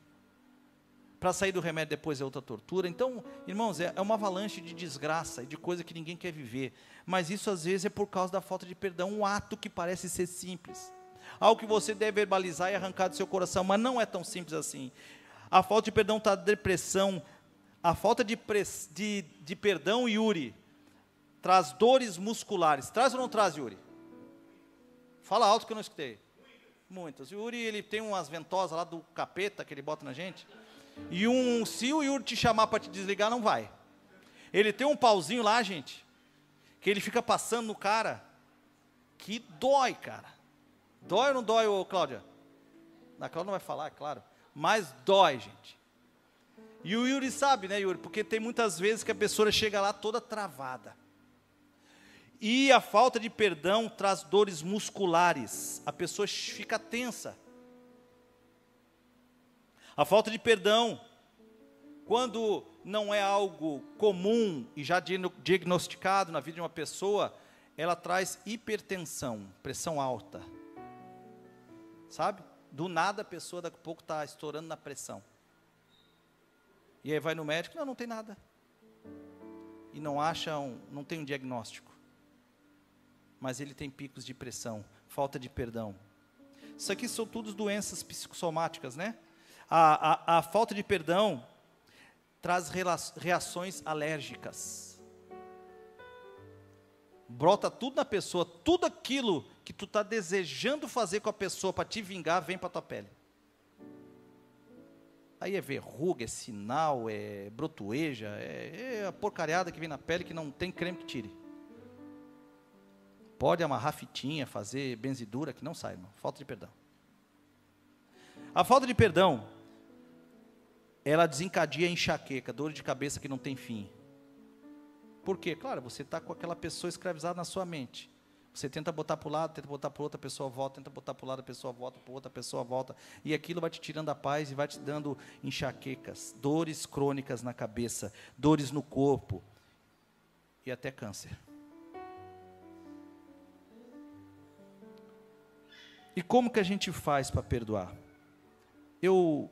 A: Para sair do remédio depois é outra tortura. Então, irmãos, é uma avalanche de desgraça e de coisa que ninguém quer viver. Mas isso às vezes é por causa da falta de perdão, um ato que parece ser simples. Algo que você deve verbalizar e arrancar do seu coração, mas não é tão simples assim. A falta de perdão está depressão. A falta de perdão, Yuri, traz dores musculares. Traz ou não traz, Yuri? Fala alto que eu não escutei. Muitas. O Yuri, ele tem umas ventosas lá do capeta que ele bota na gente. E se o Yuri te chamar para te desligar, não vai. Ele tem um pauzinho lá, gente, que ele fica passando no cara, que dói, cara. Dói ou não dói, ô Cláudia? A Cláudia não vai falar, é claro. Mas dói, gente. E o Yuri sabe, né, Yuri? Porque tem muitas vezes que a pessoa chega lá toda travada. E a falta de perdão traz dores musculares. A pessoa fica tensa. A falta de perdão, quando não é algo comum e já diagnosticado na vida de uma pessoa, ela traz hipertensão, pressão alta. Sabe? Do nada a pessoa daqui a pouco está estourando na pressão. E aí vai no médico, não tem nada. E não tem um diagnóstico. Mas ele tem picos de pressão, falta de perdão. Isso aqui são todas doenças psicossomáticas, né? A falta de perdão traz reações alérgicas. Brota tudo na pessoa, tudo aquilo que tu está desejando fazer com a pessoa para te vingar, vem para a tua pele. Aí é verruga, é sinal, é brotoeja, é a porcariada que vem na pele que não tem creme que tire. Pode amarrar fitinha, fazer benzidura, que não sai, irmão. Falta de perdão. A falta de perdão, ela desencadeia enxaqueca, dor de cabeça que não tem fim. Por quê? Claro, você está com aquela pessoa escravizada na sua mente. Você tenta botar para o lado, tenta botar para outra, a pessoa volta, tenta botar para o lado, a pessoa volta, para outra, a pessoa volta. E aquilo vai te tirando a paz e vai te dando enxaquecas, dores crônicas na cabeça, dores no corpo e até câncer. E como que a gente faz para perdoar? Eu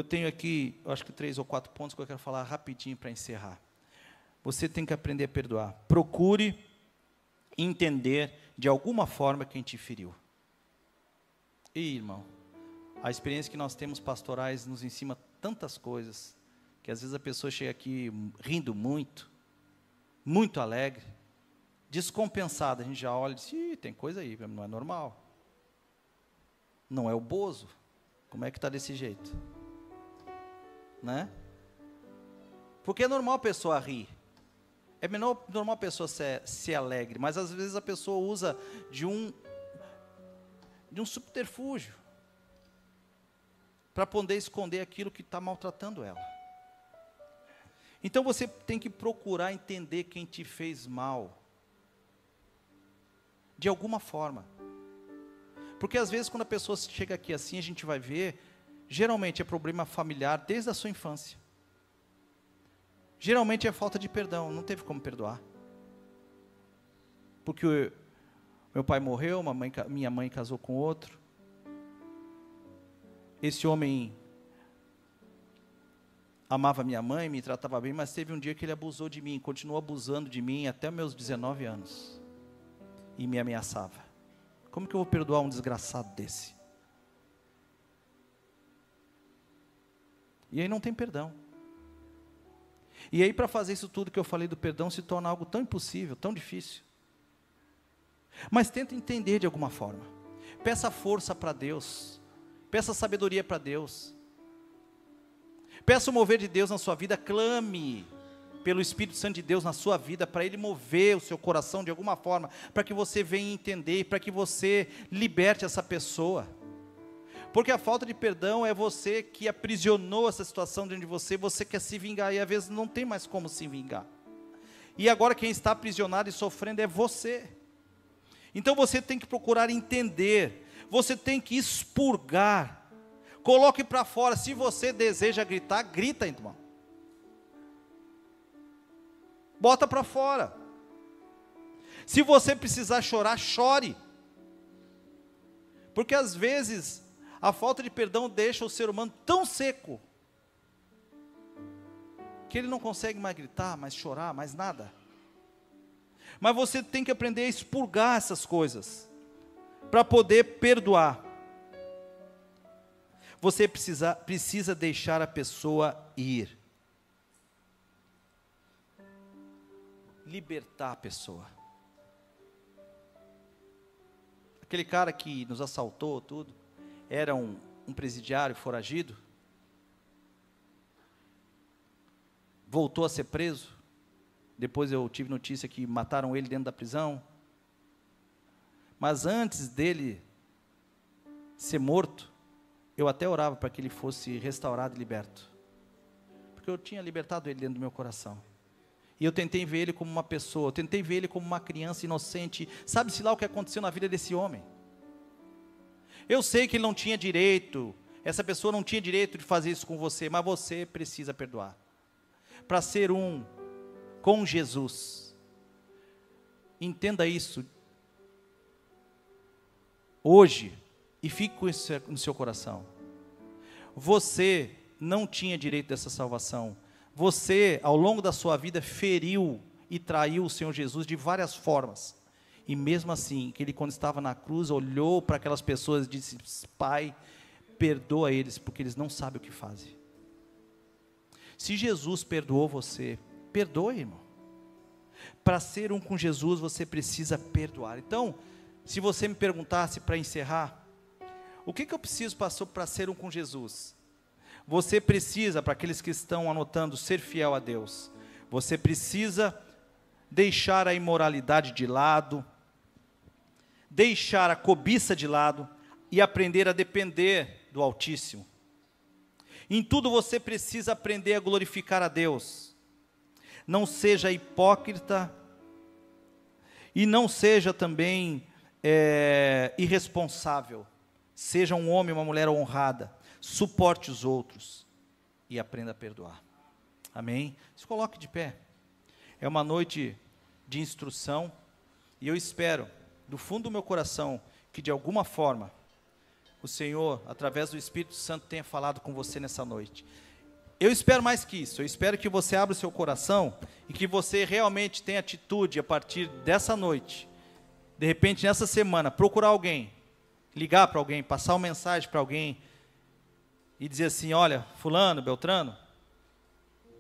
A: tenho aqui, eu acho que 3 ou 4 pontos que eu quero falar rapidinho para encerrar. Você tem que aprender a perdoar. Procure entender de alguma forma quem te feriu. E, irmão, a experiência que nós temos pastorais nos ensina tantas coisas, que às vezes a pessoa chega aqui rindo muito, muito alegre, descompensada, a gente já olha e diz, ih, tem coisa aí, não é normal. Não é o Bozo. Como é que está desse jeito? Né? Porque é normal a pessoa rir. É normal a pessoa ser alegre, mas às vezes a pessoa usa de um subterfúgio para poder esconder aquilo que está maltratando ela. Então você tem que procurar entender quem te fez mal, de alguma forma. Porque às vezes quando a pessoa chega aqui assim, a gente vai ver, geralmente é problema familiar desde a sua infância. Geralmente é falta de perdão, não teve como perdoar. Porque meu pai morreu, minha mãe casou com outro. Esse homem amava minha mãe, me tratava bem, mas teve um dia que ele abusou de mim, continuou abusando de mim até meus 19 anos. E me ameaçava. Como que eu vou perdoar um desgraçado desse? E aí não tem perdão. E aí para fazer isso tudo que eu falei do perdão se torna algo tão impossível, tão difícil. Mas tenta entender de alguma forma. Peça força para Deus. Peça sabedoria para Deus. Peça o mover de Deus na sua vida. Clame pelo Espírito Santo de Deus na sua vida, para Ele mover o seu coração de alguma forma, para que você venha entender, para que você liberte essa pessoa. Porque a falta de perdão é você que aprisionou essa situação dentro de você, você quer se vingar e às vezes não tem mais como se vingar. E agora quem está aprisionado e sofrendo é você. Então você tem que procurar entender, você tem que expurgar, coloque para fora. Se você deseja gritar, grita, irmão. Bota para fora. Se você precisar chorar, chore. Porque às vezes a falta de perdão deixa o ser humano tão seco que ele não consegue mais gritar, mais chorar, mais nada. Mas você tem que aprender a expurgar essas coisas para poder perdoar. Você precisa deixar a pessoa ir. Libertar a pessoa. Aquele cara que nos assaltou tudo, era um presidiário foragido, voltou a ser preso, depois eu tive notícia que mataram ele dentro da prisão, mas antes dele ser morto, eu até orava para que ele fosse restaurado e liberto, porque eu tinha libertado ele dentro do meu coração. E eu tentei ver ele como uma pessoa, eu tentei ver ele como uma criança inocente. Sabe-se lá o que aconteceu na vida desse homem. Eu sei que ele não tinha direito, essa pessoa não tinha direito de fazer isso com você, mas você precisa perdoar. Para ser um com Jesus. Entenda isso hoje e fique com isso no seu coração. Você não tinha direito dessa salvação. Você, ao longo da sua vida, feriu e traiu o Senhor Jesus de várias formas. E mesmo assim, que ele quando estava na cruz, olhou para aquelas pessoas e disse, Pai, perdoa eles, porque eles não sabem o que fazem. Se Jesus perdoou você, perdoe, irmão. Para ser um com Jesus, você precisa perdoar. Então, se você me perguntasse para encerrar, o que eu preciso para ser um com Jesus? Você precisa, para aqueles que estão anotando, ser fiel a Deus. Você precisa deixar a imoralidade de lado, deixar a cobiça de lado e aprender a depender do Altíssimo. Em tudo você precisa aprender a glorificar a Deus. não seja hipócrita e não seja também irresponsável. Seja um homem, uma mulher honrada, suporte os outros e aprenda a perdoar. Amém? Se coloque de pé. É uma noite de instrução e eu espero, do fundo do meu coração, que de alguma forma o Senhor, através do Espírito Santo, tenha falado com você nessa noite. Eu espero mais que isso, eu espero que você abra o seu coração e que você realmente tenha atitude a partir dessa noite, de repente nessa semana, procurar alguém, ligar para alguém, passar uma mensagem para alguém e dizer assim: olha, fulano, beltrano,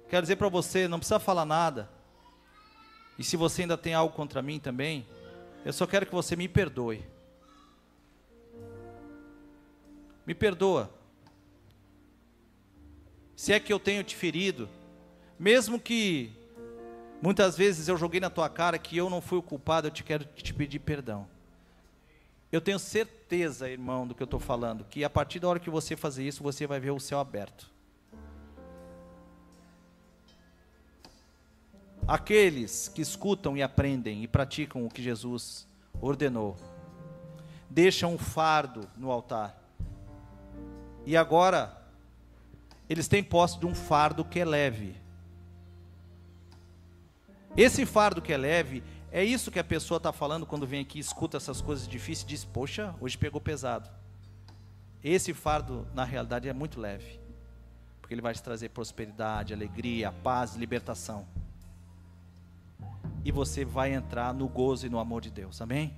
A: quero dizer para você, não precisa falar nada, e se você ainda tem algo contra mim também, eu só quero que você me perdoe. Me perdoa. Se é que eu tenho te ferido, mesmo que muitas vezes eu joguei na tua cara que eu não fui o culpado, eu quero te pedir perdão. Eu tenho certeza, irmão, do que eu estou falando, que a partir da hora que você fazer isso, você vai ver o céu aberto. Aqueles que escutam e aprendem e praticam o que Jesus ordenou, deixam um fardo no altar. E agora, eles têm posse de um fardo que é leve. Esse fardo que é leve, é isso que a pessoa está falando quando vem aqui, escuta essas coisas difíceis e diz: poxa, hoje pegou pesado. Esse fardo, na realidade, é muito leve, porque ele vai te trazer prosperidade, alegria, paz, libertação. E você vai entrar no gozo e no amor de Deus, amém?